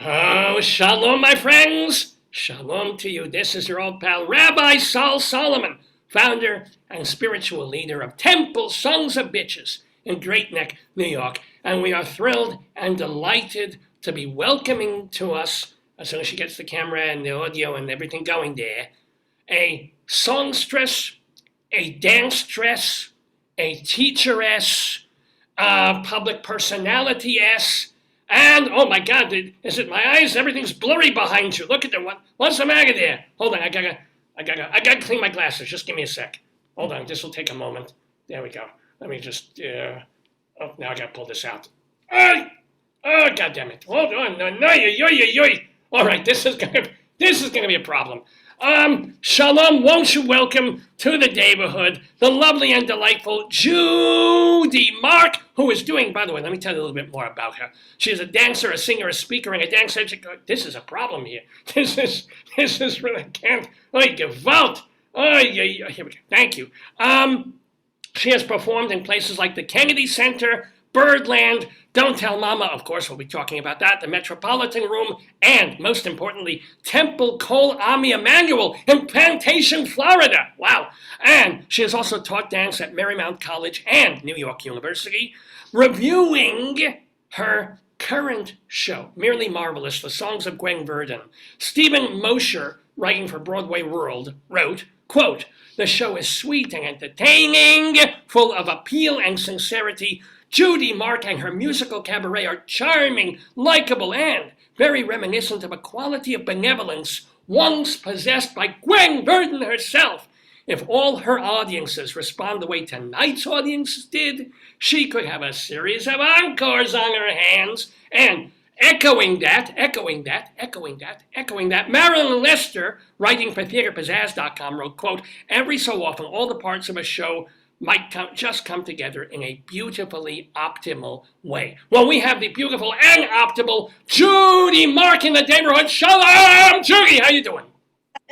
Oh, shalom, my friends. Shalom to you. This is your old pal, Rabbi Sol Solomon, founder and spiritual leader of Temple Sons of Bitches in Great Neck, New York. And we are thrilled and delighted to be welcoming to us, as soon as she gets the camera and the audio and everything going there, a songstress, a danceress, a teacheress, a public personality-ess, and oh my God, is it my eyes? Everything's blurry behind you. Look at that one. What's the matter there? Hold on, I gotta clean my glasses. Just give me a sec. Hold on, this will take a moment. There we go. Let me just. Oh, now I gotta pull this out. Oh, God damn it! Hold on, no. All right, this is gonna be a problem. Shalom, won't you welcome to the neighborhood the lovely and delightful JUDI MARK, who is doing, by the way, let me tell you a little bit more about her. She is a dancer, a singer, a speaker, and a dance educator. This is a problem here. This is really, I can't, gewalt. Here we go, thank you. She has performed in places like the Kennedy Center, Birdland, Don't Tell Mama, of course, we'll be talking about that, the Metropolitan Room, and most importantly, Temple Cole Ami Emanuel in Plantation, Florida. Wow. And she has also taught dance at Marymount College and New York University, reviewing her current show, Merely Marvelous, The Songs of Gwen Verdon. Stephen Mosher, writing for Broadway World, wrote, quote, "The show is sweet and entertaining, full of appeal and sincerity. JUDI MARK and her musical cabaret are charming, likable, and very reminiscent of a quality of benevolence once possessed by Gwen Verdon herself. If all her audiences respond the way tonight's audience did, she could have a series of encores on her hands." And echoing that, Marilyn Lester, writing for TheaterPizzazz.com, wrote, quote, "Every so often, all the parts of a show might just come together in a beautifully optimal way." Well, we have the beautiful and optimal JUDI MARK in the neighborhood. Shalom, JUDI, how you doing?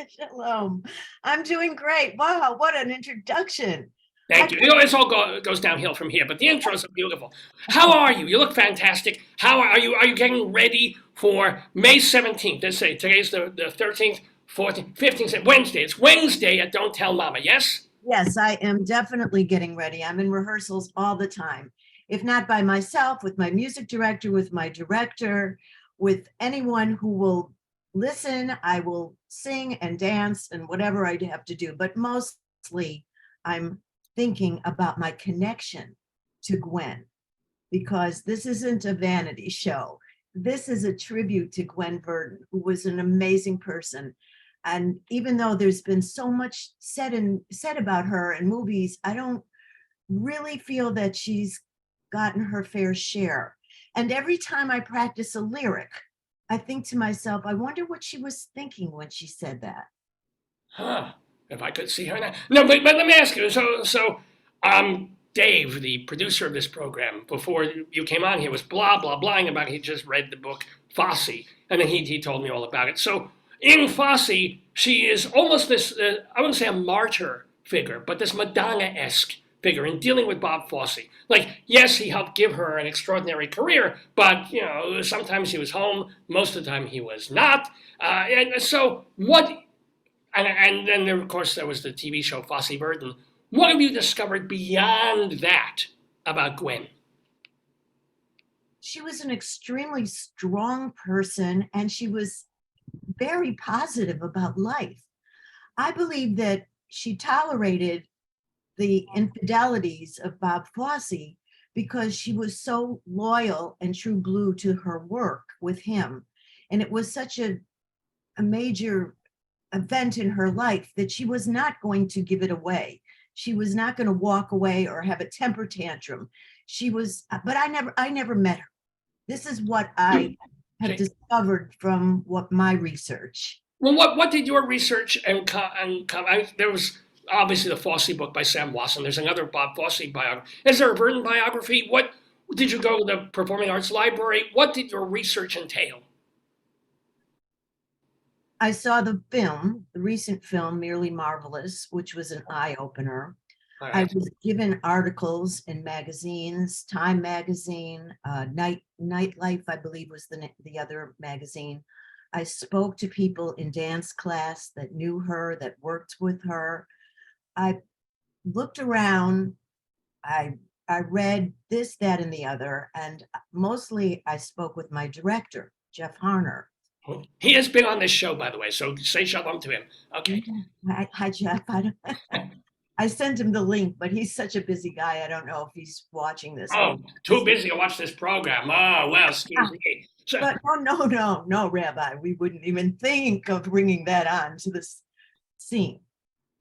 Shalom. I'm doing great. Wow, what an introduction. Thank you. You know, it all goes downhill from here, but the intros are beautiful. How are you? You look fantastic. How are you? Are you getting ready for May 17th? Let's say today's the 13th, 14th, 15th, Wednesday. It's Wednesday at Don't Tell Mama, yes? Yes, I am definitely getting ready. I'm in rehearsals all the time. If not by myself, with my music director, with my director, with anyone who will listen, I will sing and dance and whatever I have to do. But mostly I'm thinking about my connection to Gwen, because this isn't a vanity show. This is a tribute to Gwen Verdon, who was an amazing person. And even though there's been so much said about her in movies, I don't really feel that she's gotten her fair share. And every time I practice a lyric, I think to myself, I wonder what she was thinking when she said that. Huh. If I could see her now. No, but let me ask you. So, Dave, the producer of this program, before you came on here, was blah, blah, blahing about it. He just read the book Fosse, and then he told me all about it. So, in Fosse, she is almost this, I wouldn't say a martyr figure, but this Madonna-esque figure in dealing with Bob Fosse. Like, yes, he helped give her an extraordinary career, but, you know, sometimes he was home, most of the time he was not. And so, and then, of course, there was the TV show Fosse Verdon. What have you discovered beyond that about Gwen? She was an extremely strong person, and she was very positive about life. I believe that she tolerated the infidelities of Bob Fosse because she was so loyal and true blue to her work with him. And it was such a major event in her life that she was not going to give it away. She was not going to walk away or have a temper tantrum. She was, but I never met her. This is what I have discovered from my research. Well, what did your research there was obviously the Fosse book by Sam Wasson. There's another Bob Fosse biography. Is there a Verdon biography? What did you go to the Performing Arts Library? What did your research entail? I saw the recent film, Merely Marvelous, which was an eye-opener. All I right. was given articles in magazines, Time magazine, Nightlife, I believe was the other magazine. I spoke to people in dance class that knew her, that worked with her. I looked around, I I read this, that, and the other, and mostly I spoke with my director, Jeff Harner. He has been on this show, by the way, so say shalom to him. Okay. Hi, Jeff. I sent him the link, but he's such a busy guy. I don't know if he's watching this, but Oh, too busy to watch this program. Oh, well, excuse me. So, but no, Rabbi. We wouldn't even think of bringing that on to this scene.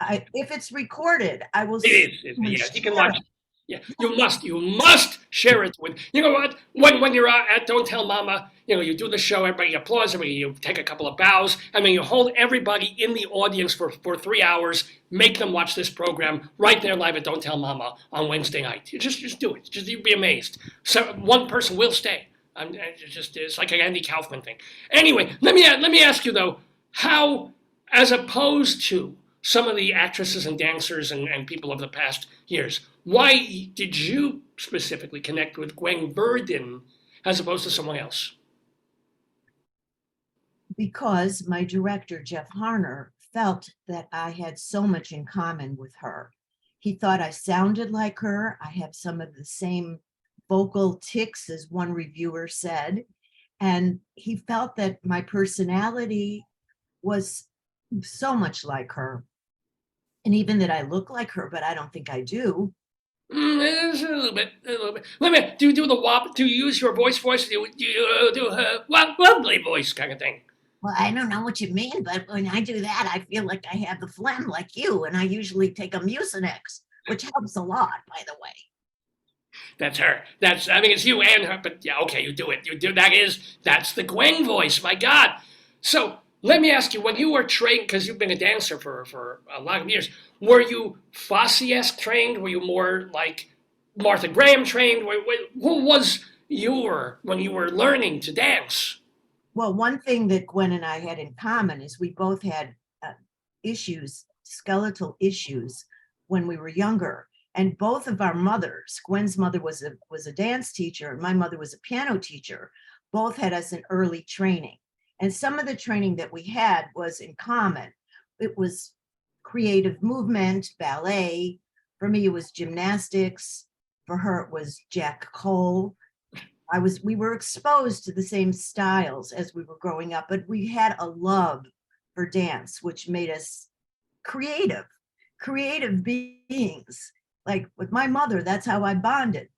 If it's recorded, I will yeah, you can share watch. it. Yeah, you must share it with. You know what? When you're at Don't Tell Mama, you do the show. Everybody applauds. You take a couple of bows, and then you hold everybody in the audience for 3 hours. Make them watch this program right there live at Don't Tell Mama on Wednesday night. You just do it. You'd be amazed. So one person will stay. It's like an Andy Kaufman thing. Anyway, let me ask you though, how, as opposed to some of the actresses and dancers and people of the past years, why did you specifically connect with Gwen Verdon as opposed to someone else? Because my director, Jeff Harner, felt that I had so much in common with her. He thought I sounded like her. I have some of the same vocal tics, as one reviewer said. And he felt that my personality was so much like her. And even that I look like her, but I don't think I do. It's a little bit, a little bit. Let me. Do you do the wop? Do you use your voice? Do you do a wobbly voice kind of thing? Well, I don't know what you mean, but when I do that, I feel like I have the phlegm like you, and I usually take a Mucinex, which helps a lot, by the way. That's her. I mean, it's you and her, but yeah, okay, you do it. You do that's the Gwen voice. My God. So let me ask you, when you were trained, because you've been a dancer for a lot of years, were you Fosse-esque trained? Were you more like Martha Graham trained? Who was when you were learning to dance? Well, one thing that Gwen and I had in common is we both had issues, skeletal issues, when we were younger. And both of our mothers, Gwen's mother was a dance teacher, and my mother was a piano teacher, both had us in early training. And some of the training that we had was in common. It was creative movement, ballet. For me, it was gymnastics. For her, it was Jack Cole. We were exposed to the same styles as we were growing up, but we had a love for dance, which made us creative beings. Like with my mother, that's how I bonded.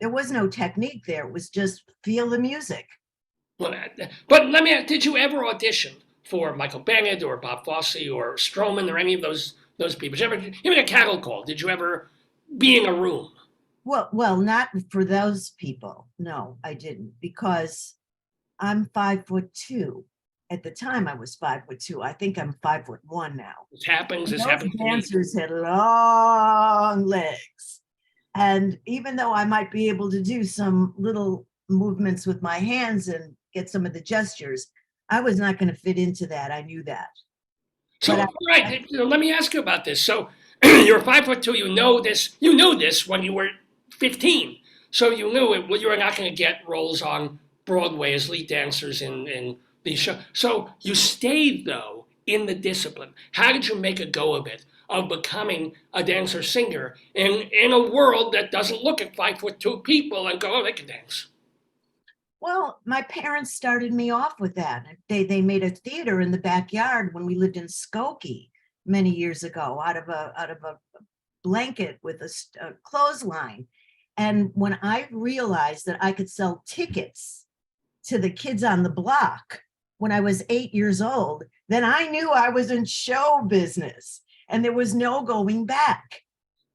There was no technique there. It was just feel the music. Well, but let me ask, did you ever audition for Michael Bennett or Bob Fosse or Stroman or any of those people? Did you ever, even a cattle call? Did you ever be in a room? Well, not for those people. No, I didn't, because I'm 5'2". At the time, I was 5'2". I think I'm 5'1" now. This happens. This Those happens to me. dancers had long legs. And even though I might be able to do some little movements with my hands and get some of the gestures, I was not going to fit into that. I knew that. So, But right, let me ask you about this. So, you're 5'2". You know this. You knew this when you were 15. So you knew it. Well, you were not going to get roles on Broadway as lead dancers in these shows. So you stayed though in the discipline. How did you make a go of it, of becoming a dancer singer in a world that doesn't look at 5'2" people and go, oh, they can dance? well, my parents started me off with that. They made a theater in the backyard when we lived in Skokie many years ago, out of a blanket with a clothesline. And when I realized that I could sell tickets to the kids on the block when I was 8 years old, then I knew I was in show business and there was no going back.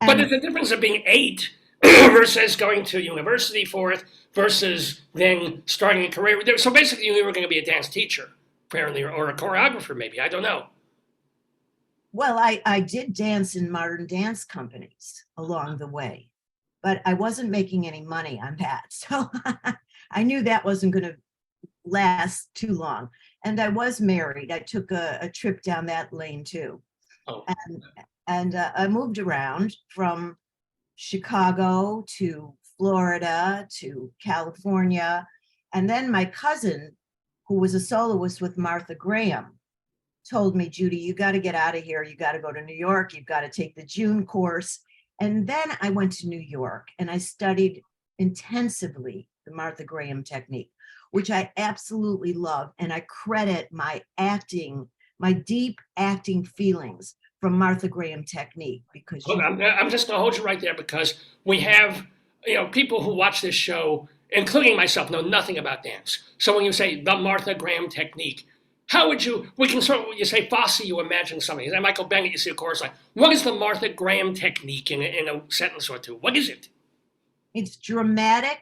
But And there's a difference of being 8 versus going to university for it versus then starting a career. So basically, you were going to be a dance teacher, apparently, or a choreographer, maybe. I don't know. well, I did dance in modern dance companies along the way, but I wasn't making any money on that. So I knew that wasn't going to last too long. And I was married. I took a trip down that lane too. Oh, And And I moved around from Chicago to Florida to California. And then my cousin, who was a soloist with Martha Graham, told me, Judy, you got to get out of here. You got to go to New York. You've got to take the June course. And then I went to New York and I studied intensively the Martha Graham technique, which I absolutely love. And I credit my acting, my deep acting feelings from Martha Graham technique because Look, I'm just going to hold you right there because we have, people who watch this show, including myself, know nothing about dance. So when you say the Martha Graham technique, how would we can sort of, you say Fosse, you imagine something. You say Michael Bennett, you see a chorus line. What is the Martha Graham technique in a sentence or two? What is it? It's dramatic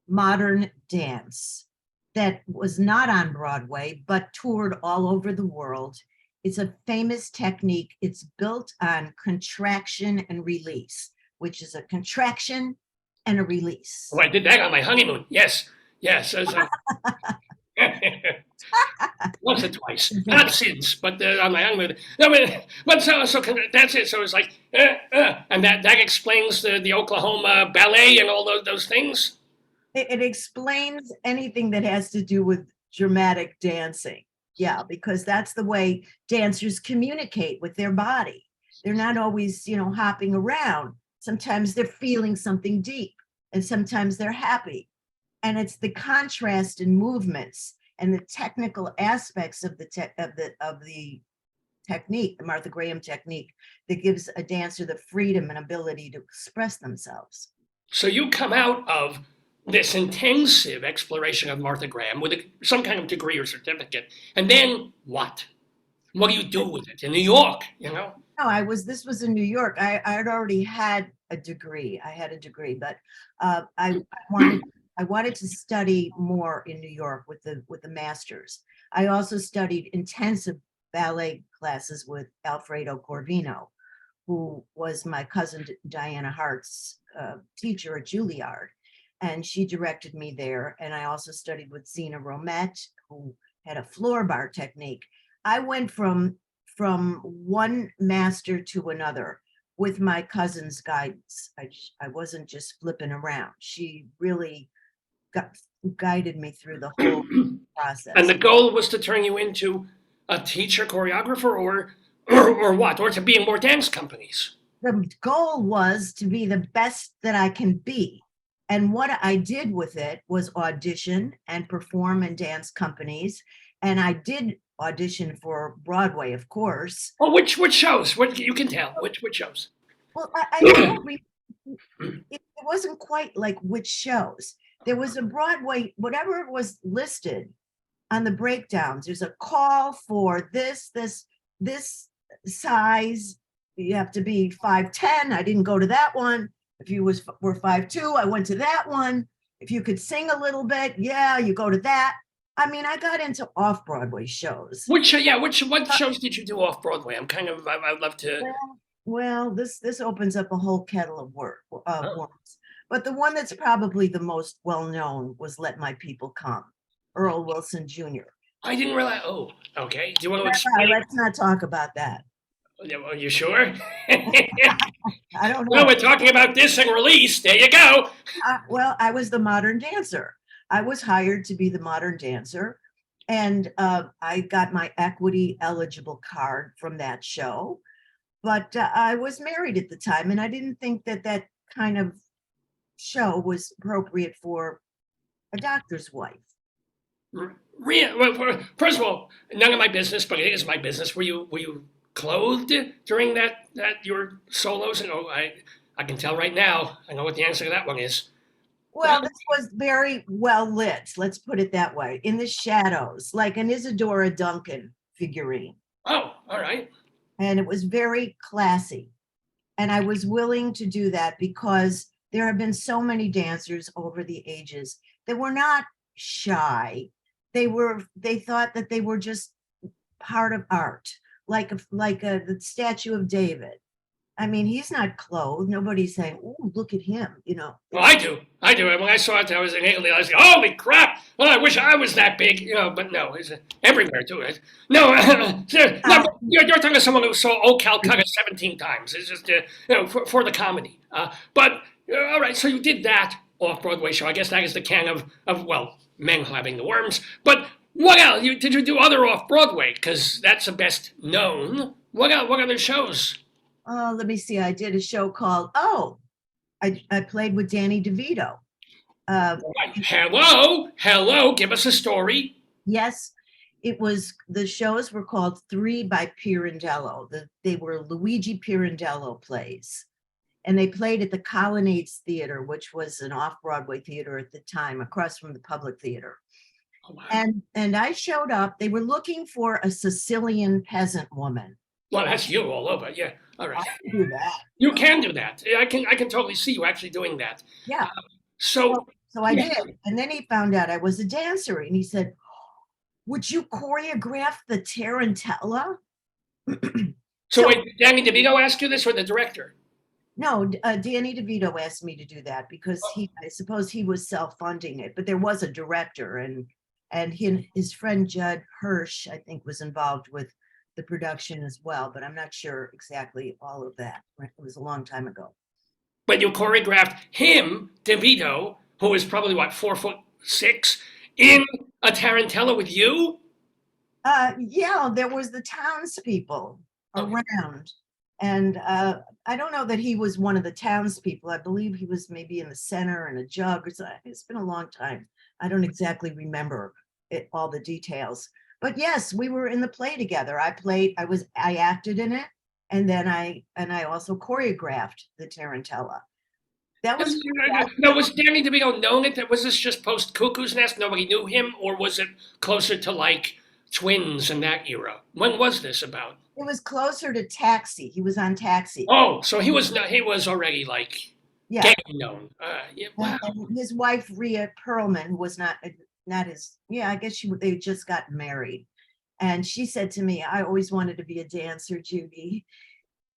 modern dance that was not on Broadway, but toured all over the world. It's a famous technique. It's built on contraction and release, which is a contraction and a release. Oh, I did that on my honeymoon. Yes. Once or twice, not since, but on my honeymoon. No, but so that's it. So it's like, and that explains the Oklahoma ballet and all those things. It explains anything that has to do with dramatic dancing. Yeah, because that's the way dancers communicate with their body. They're not always, hopping around. Sometimes they're feeling something deep, and sometimes they're happy. And it's the contrast in movements and the technical aspects of the technique, the Martha Graham technique, that gives a dancer the freedom and ability to express themselves. So you come out of this intensive exploration of Martha Graham with some kind of degree or certificate, and then what? What do you do with it in New York? No, this was in New York. I had already had a degree. But I wanted to study more in New York with the masters. I also studied intensive ballet classes with Alfredo Corvino, who was my cousin Diana Hart's teacher at Juilliard. And she directed me there. And I also studied with Zena Romette, who had a floor bar technique. I went from one master to another with my cousin's guidance. I wasn't just flipping around. She really guided me through the whole process. And the goal was to turn you into a teacher, choreographer, or what? Or to be in more dance companies? The goal was to be the best that I can be. And what I did with it was audition and perform in dance companies. And I did audition for Broadway, of course. Oh, which shows? What you can tell? Which shows? Well, it wasn't quite like which shows. There was a Broadway, whatever it was listed on the breakdowns. There's a call for this size. You have to be 5'10". I didn't go to that one. If you were 5'2", I went to that one. If you could sing a little bit, yeah, you go to that. I mean, I got into off-Broadway shows. What shows did you do off-Broadway? I'd love to. Well, this opens up a whole kettle of worms. But the one that's probably the most well-known was Let My People Come, Earl Wilson Jr. I didn't realize. Oh, okay. Do you want to explain? Let's not talk about that. Are you sure? I don't know. Well, we're talking about this and release. There you go. Well, I was the modern dancer. I was hired to be the modern dancer. And I got my equity eligible card from that show. But I was married at the time, and I didn't think that kind of show was appropriate for a doctor's wife. Well, first of all, none of my business, but it is my business. Were you clothed during that your solos? And I can tell right now. I know what the answer to that one is. Well, this was very well lit. Let's put it that way. In the shadows, like an Isadora Duncan figurine. Oh, all right. And it was very classy. And I was willing to do that because there have been so many dancers over the ages that were not shy. They thought that they were just part of art, like the statue of David. I mean, he's not clothed. Nobody's saying, "Oh, look at him," you know. Well, I do. I do. And when I saw it, I was in Italy. I was like, holy crap! Well, I wish I was that big, But no, it's everywhere too. Right? No, no. You're talking to someone who saw Old Calcutta 17 times. It's just for the comedy. But all right, so you did that off Broadway show. I guess that is the can of well, men having the worms. But what else? Did you do other off Broadway? Because that's the best known. What else? What other shows? Let me see. I did a show called I played with Danny DeVito. Hello. Give us a story. Yes, the shows were called Three by Pirandello. They were Luigi Pirandello plays. And they played at the Colonnades Theater, which was an off-Broadway theater at the time, across from the Public Theater. Oh, wow. And I showed up. They were looking for a Sicilian peasant woman. Well, that's you all over. Yeah. All right. I can do that. You can do that. I can totally see you actually doing that. Yeah. So I did. And then he found out I was a dancer, and he said, "Would you choreograph the Tarantella?" So wait, Danny DeVito asked you this, or the director? No, Danny DeVito asked me to do that because I suppose he was self-funding it, but there was a director, and his friend Judd Hirsch, I think, was involved with the production as well, but I'm not sure exactly all of that. It was a long time ago. But you choreographed him, DeVito, who is probably what, 4'6", in a Tarantella with you? Yeah, there was the townspeople around. And I don't know that he was one of the townspeople. I believe he was maybe in the center and a jug. It's been a long time. I don't exactly remember all the details. But yes, we were in the play together. I acted in it, and then I also choreographed the Tarantella. That was was Danny DeVito known it? Was this just post Cuckoo's Nest? Nobody knew him, or was it closer to like Twins in that era? When was this about? It was closer to Taxi. He was on Taxi. Oh, so he was already like getting known. Yeah, wow. And his wife Rhea Perlman, who was not his. Yeah, I guess they just got married, and she said to me, "I always wanted to be a dancer, Judy."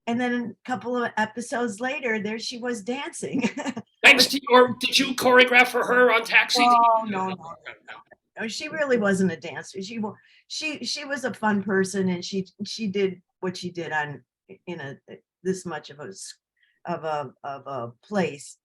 And then a couple of episodes later, there she was dancing. Thanks to you, or did you choreograph for her on Taxi? Oh, no. She really wasn't a dancer. She was a fun person, and she did what she did in this much of a place.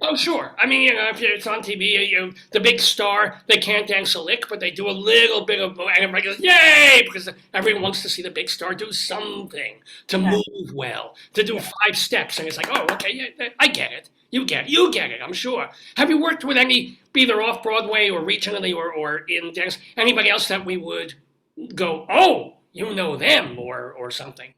Oh, sure. I mean, if it's on TV, the big star, they can't dance a lick, but they do a little bit of, and everybody goes, yay, because everyone wants to see the big star do something, to move well, to do 5 steps. And it's like, oh, okay, yeah, I get it. You get it, I'm sure. Have you worked with any, either off-Broadway or regionally or in dance, anybody else that we would go, oh, you know them or something?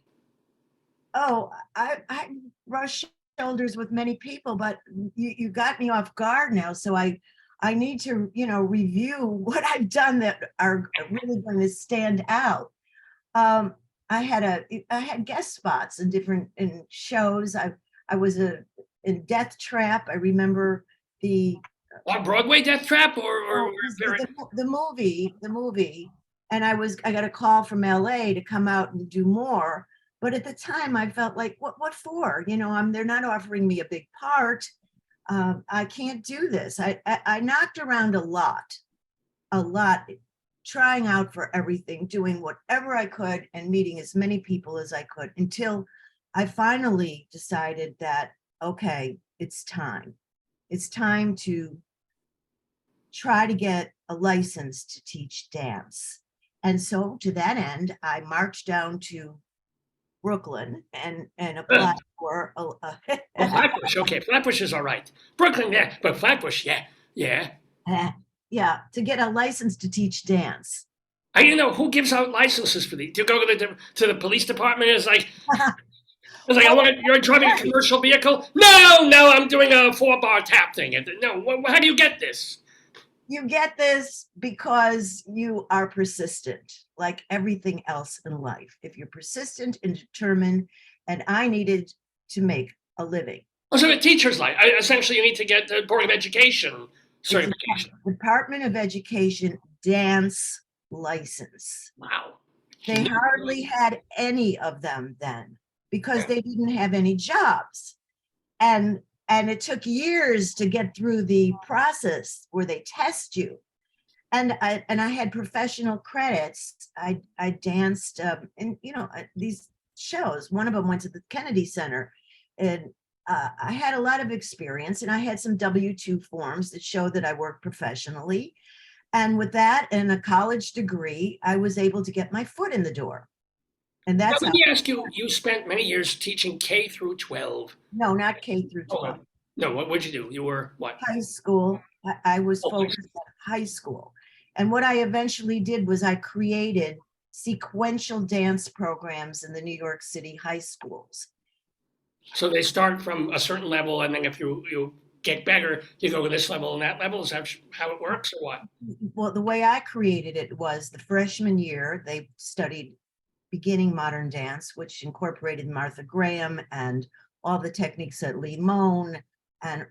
Oh, I rush shoulders with many people, but you got me off guard now, so I need to review what I've done that are really going to stand out. I had guest spots in shows. I was in Death Trap. I remember the on Broadway Death Trap or the movie, and I got a call from LA to come out and do more. But at the time, I felt like, what for? They're not offering me a big part. I can't do this. I knocked around a lot, trying out for everything, doing whatever I could, and meeting as many people as I could until I finally decided that, okay, it's time. It's time to try to get a license to teach dance. And so to that end, I marched down to Brooklyn and applied for Flatbush. Okay, Flatbush is all right. Brooklyn, yeah, but Flatbush, yeah. To get a license to teach dance. I don't know who gives out licenses for these. Do you go to the police department? It's like you're driving a commercial vehicle. No, I'm doing a 4-bar tap thing. No, how do you get this? You get this because you are persistent, like everything else in life. If you're persistent and determined, and I needed to make a living. Oh, so the teacher's life. Essentially, you need to get the Board of Education certification. Department of Education dance license. Wow. They hardly had any of them then. because they didn't have any jobs. And it took years to get through the process where they test you. And I had professional credits. I danced in these shows. One of them went to the Kennedy Center, and I had a lot of experience, and I had some W-2 forms that showed that I worked professionally. And with that and a college degree, I was able to get my foot in the door. And Now, that's let how. me ask you, you spent many years teaching K through 12. No, not K through Hold 12. on. No, what would you do? You were what? High school. I was Oh, focused on high school. And what I eventually did was I created sequential dance programs in the New York City high schools. so they start from a certain level, and then if you get better, you go to this level and that level. Is that how it works, or what? Well, the way I created it was the freshman year, they studied beginning modern dance, which incorporated Martha Graham and all the techniques at Lee Moan and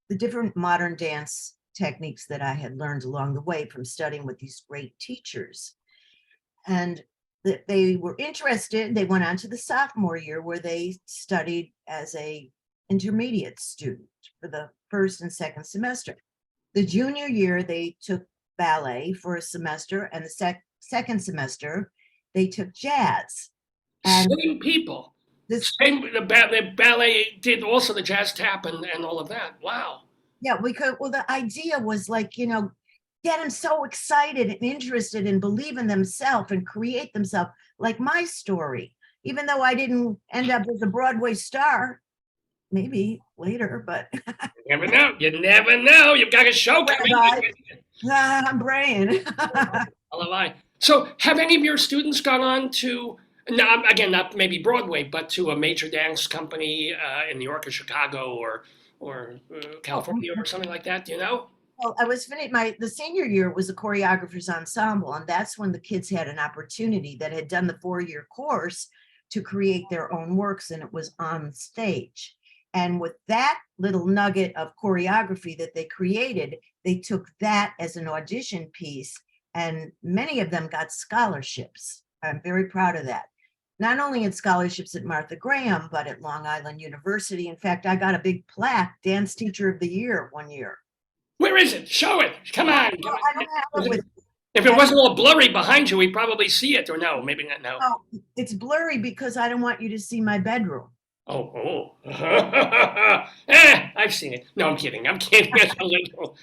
the different modern dance techniques that I had learned along the way from studying with these great teachers. And they were interested. They went on to the sophomore year where they studied as a intermediate student for the first and second semester. The junior year, they took ballet for a semester, and the second semester, they took jazz. And Same people. this, Same, the ballet did also the jazz tap and all of that. Wow. yeah, well, the idea was like, get them so excited and interested and believe in themselves and create themselves, like my story. Even though I didn't end up as a Broadway star, maybe later, but You never know. You never know. You've got a show coming. I'm praying. LOI. So, have any of your students gone on to, now, again, not maybe Broadway, but to a major dance company in New York or Chicago or California or something like that? Do you know? Well, I was finished the senior year was a choreographer's ensemble, and that's when the kids had an opportunity that had done the 4-year course to create their own works, and it was on stage. And with that little nugget of choreography that they created, they took that as an audition piece, and many of them got scholarships. I'm very proud of that. Not only at scholarships at Martha Graham, but at Long Island University. In fact, I got a big plaque, Dance Teacher of the Year, one year. Where is it? Show it. Come on. I don't have it with. If it wasn't all blurry behind you, we'd probably see it. Or no, maybe not. No. Oh, it's blurry because I don't want you to see my bedroom. Oh. I've seen it. No, I'm kidding. It's a little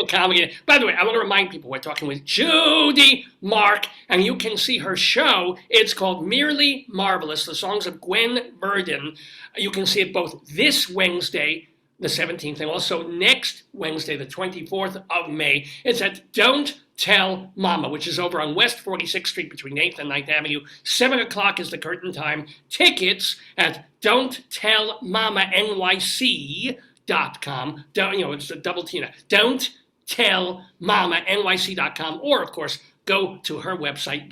comedy. By the way, I want to remind people we're talking with JUDI MARK, and you can see her show. It's called Merely Marvelous, the songs of Gwen Verdon. You can see it both this Wednesday, the 17th, and also next Wednesday, the 24th of May. It's at Don't Tell Mama, which is over on West 46th Street between 8th and 9th Avenue. 7 o'clock is the curtain time. Tickets at Don'tTellMamaNYC.com. It's a double Tina. Don'tTellMamaNYC.com. Or, of course, go to her website,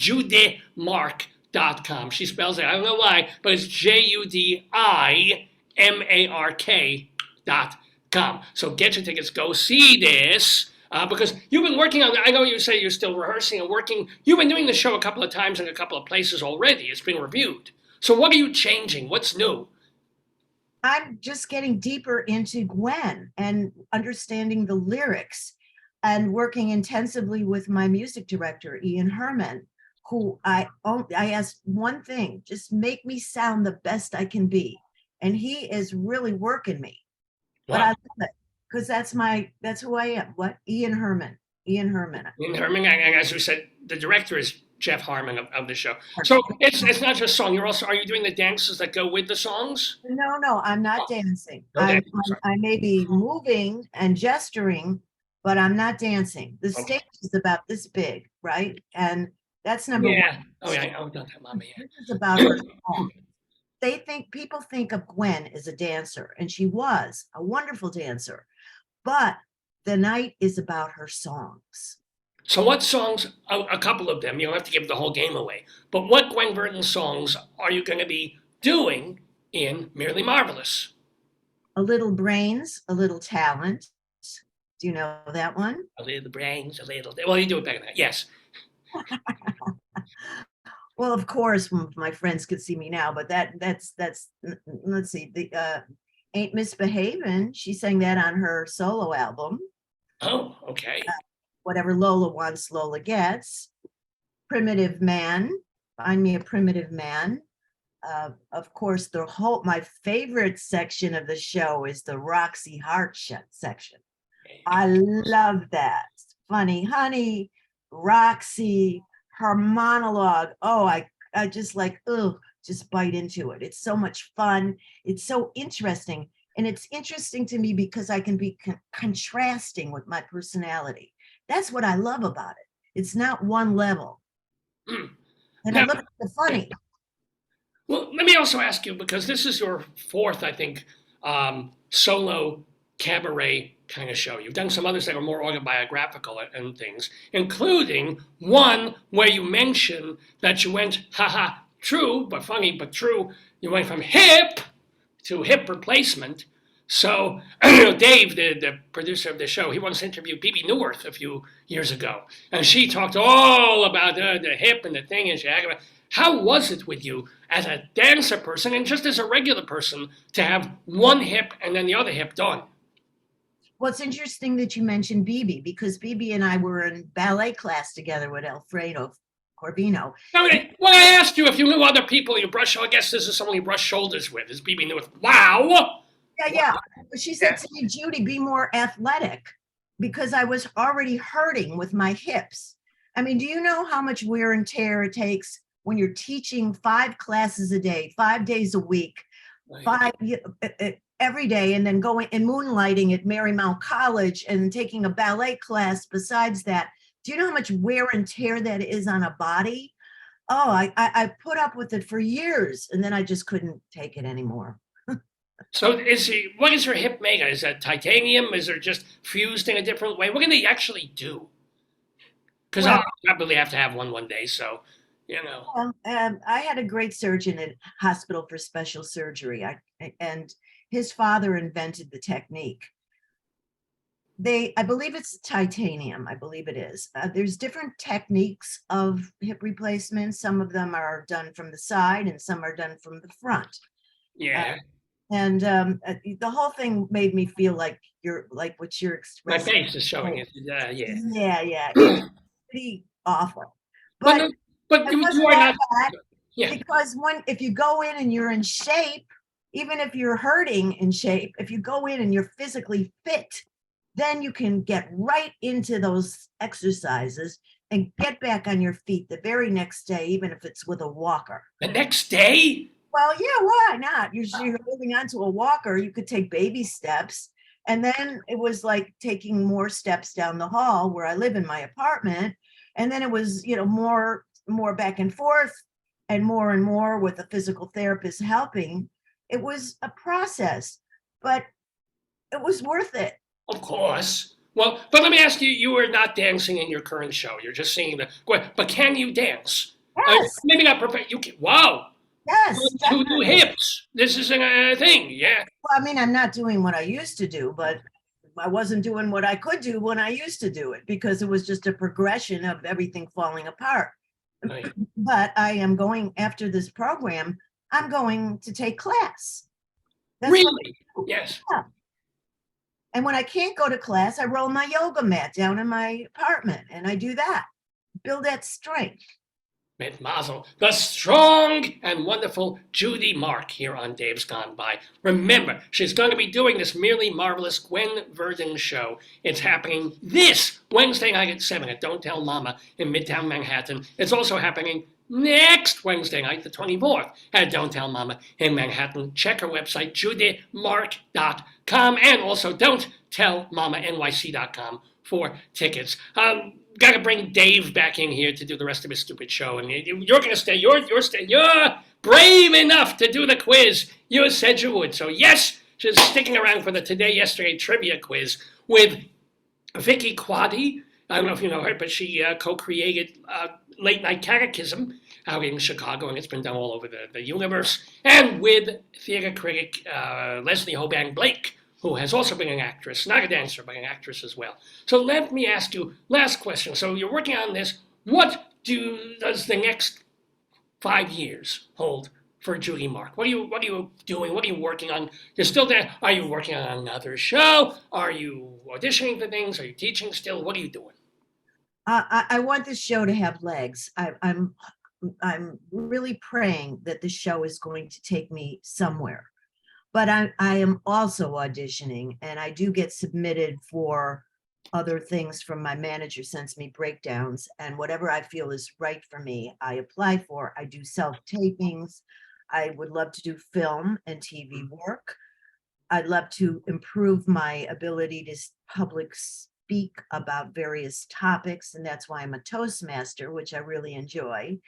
JudiMark.com. She spells it, I don't know why, but it's JUDIMARK.com. So get your tickets. Go see this. Because you've been working on, I know you say you're still rehearsing and working. You've been doing the show a couple of times in a couple of places already. It's been reviewed. So what are you changing? What's new? I'm just getting deeper into Gwen and understanding the lyrics and working intensively with my music director, Ian Herman, who I asked one thing, just make me sound the best I can be. And he is really working me. Wow. But I love it. Because that's who I am. What? Ian Herman. Ian Herman, and as we said, the director is Jeff Harmon of the show. So it's not just song. Are you doing the dances that go with the songs? No, I'm not dancing. Okay. I may be moving and gesturing, but I'm not dancing. The stage is about this big, right? And that's number one. Oh yeah. Oh, don't tell Mama yet. This is about her song. People think of Gwen as a dancer, and she was a wonderful dancer. But the night is about her songs. So what songs, a couple of them, you don't have to give the whole game away, but what Gwen Verdon songs are you going to be doing in Merely Marvelous? A Little Brains, A Little Talent. Do you know that one? A Little Brains, A Little, well, you do it better than that, yes. Well, of course, my friends could see me now, but let's see, the Ain't Misbehavin'. She sang that on her solo album. Oh, okay. Whatever Lola wants, Lola gets. Primitive Man, Find Me a Primitive Man. Of course, my favorite section of the show is the Roxy Hart section. I love that. Funny Honey, Roxy, her monologue. Oh, I just like, just bite into it. It's so much fun. It's so interesting. And it's interesting to me because I can be contrasting with my personality. That's what I love about it. It's not one level. And Now, I love the funny. well, let me also ask you, because this is your fourth, I think, solo cabaret kind of show. You've done some others that are more autobiographical and things, including one where you mention that you went, haha, true, but funny, but true. You went from hip to hip replacement. So, Dave, the producer of the show, he once interviewed Bebe Neuwirth a few years ago, and she talked all about the hip and the thing, and how was it with you as a dancer person and just as a regular person to have one hip and then the other hip done? Well, it's interesting that you mentioned Bebe, because Bebe and I were in ballet class together with Alfredo Corbino. Now, when I asked you if you knew other people you brush, I guess this is someone you brush shoulders with, is Bebe Neuwirth. Wow! Yeah. She said to me, Judy, be more athletic, because I was already hurting with my hips. I mean, do you know how much wear and tear it takes when you're teaching 5 classes a day, 5 days a week, every day, and then going and moonlighting at Marymount College and taking a ballet class besides that? Do you know how much wear and tear that is on a body? Oh, I put up with it for years, and then I just couldn't take it anymore. So what is her hip made? Is that titanium? Is it just fused in a different way? What can they actually do? Because I'll probably have to have one day, so, Well, I had a great surgeon at Hospital for Special Surgery, and his father invented the technique. I believe it's titanium. I believe it is. There's different techniques of hip replacement. Some of them are done from the side and some are done from the front. Yeah. And the whole thing made me feel like what you're My expressing. face is showing it. Yeah. Yeah. It's pretty awful. But But it you wasn't are that not. bad, Yeah. because if you go in and you're in shape, even if you're hurting in shape, if you go in and you're physically fit, then you can get right into those exercises and get back on your feet the very next day, even if it's with a walker. The next day? Well, yeah, why not? You're holding onto a walker. You could take baby steps. And then it was like taking more steps down the hall where I live in my apartment. And then it was, more back and forth and more with a physical therapist helping. It was a process, but it was worth it. Of course. Well, but let me ask you, you are not dancing in your current show. You're just singing but can you dance? Yes. Maybe not perfect. You can. Wow. Yes. Two new hips. This is a thing. Yeah. Well, I mean, I'm not doing what I used to do, but I wasn't doing what I could do when I used to do it, because it was just a progression of everything falling apart. Right. But I am going, after this program, I'm going to take class. That's really? Yes. Yeah. And when I can't go to class, I roll my yoga mat down in my apartment and I do that. Build that strength. Mit Mazel, the strong and wonderful Judy Mark here on Dave's Gone By. Remember, she's going to be doing this merely marvelous Gwen Verdon show. It's happening this Wednesday night at 7 at Don't Tell Mama in Midtown Manhattan. It's also happening next Wednesday night, the 24th, at Don't Tell Mama in Manhattan. Check her website, judymark.com, and also don'ttellmamanyc.com for tickets. Got to bring Dave back in here to do the rest of his stupid show, and you're going to stay. You're brave enough to do the quiz. You said you would, so yes, she's sticking around for the Today Yesterday trivia quiz with Vicky Quaddy. I don't know if you know her, but she co-created Late Night Catechism out in Chicago, and it's been done all over the universe. And with theater critic Leslie Hoban Blake, who has also been an actress, not a dancer, but an actress as well. So let me ask you, last question. So you're working on this. What does the next 5 years hold for JUDI MARK? What are you doing? What are you working on? You're still there. Are you working on another show? Are you auditioning for things? Are you teaching still? What are you doing? I want this show to have legs. I'm really praying that the show is going to take me somewhere. But I am also auditioning, and I do get submitted for other things from my manager, sends me breakdowns, and whatever I feel is right for me, I apply for. I do self-tapings. I would love to do film and TV work. I'd love to improve my ability to public speak about various topics, and that's why I'm a Toastmaster, which I really enjoy.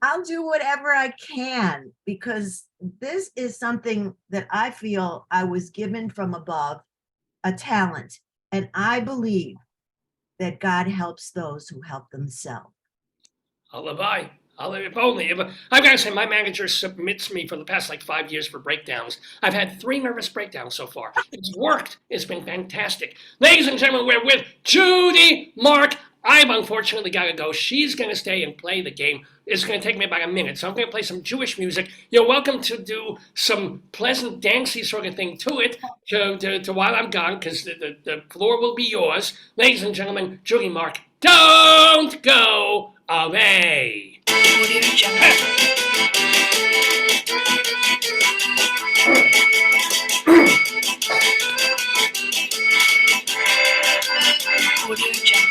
I'll do whatever I can, because this is something that I feel I was given from above, a talent. And I believe that God helps those who help themselves. If only. I've got to say, my manager submits me for the past 5 years for breakdowns. I've had 3 nervous breakdowns so far. It's worked. It's been fantastic. Ladies and gentlemen, we're with JUDI MARK. I've unfortunately got to go. She's going to stay and play the game. It's going to take me about a minute, so I'm going to play some Jewish music. You're welcome to do some pleasant, dancey sort of thing to it to while I'm gone, because the floor will be yours. Ladies and gentlemen, JUDI MARK, don't go away.